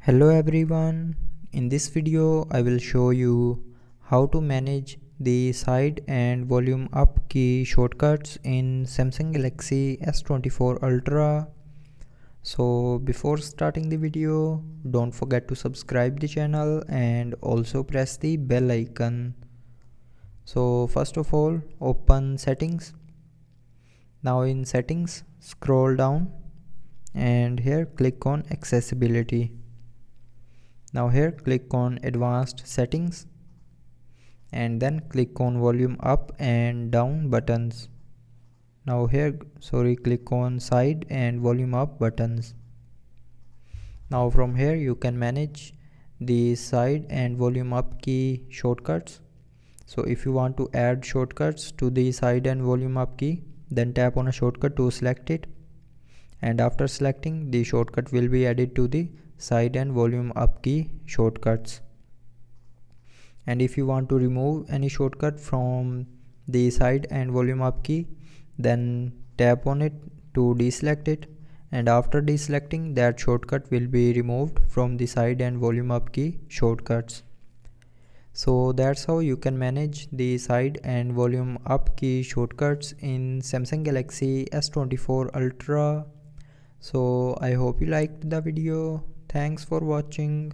Hello everyone, in this video I will show you how to manage the side and volume up key shortcuts in Samsung Galaxy S24 Ultra. So before starting the video, don't forget to subscribe the channel and also press the bell icon. So first of all, open settings. Now in settings, scroll down and here click on accessibility. Now here click on advanced settings and then click on volume up and down buttons. Now here click on side and volume up buttons. Now from here you can manage the side and volume up key shortcuts. So if you want to add shortcuts to the side and volume up key, then tap on a shortcut to select it, and after selecting, the shortcut will be added to the side and volume up key shortcuts. And if you want to remove any shortcut from the side and volume up key, then tap on it to deselect it, and after deselecting, that shortcut will be removed from the side and volume up key shortcuts. So that's how you can manage the side and volume up key shortcuts in Samsung Galaxy S24 Ultra. So I hope you liked the video. Thanks for watching.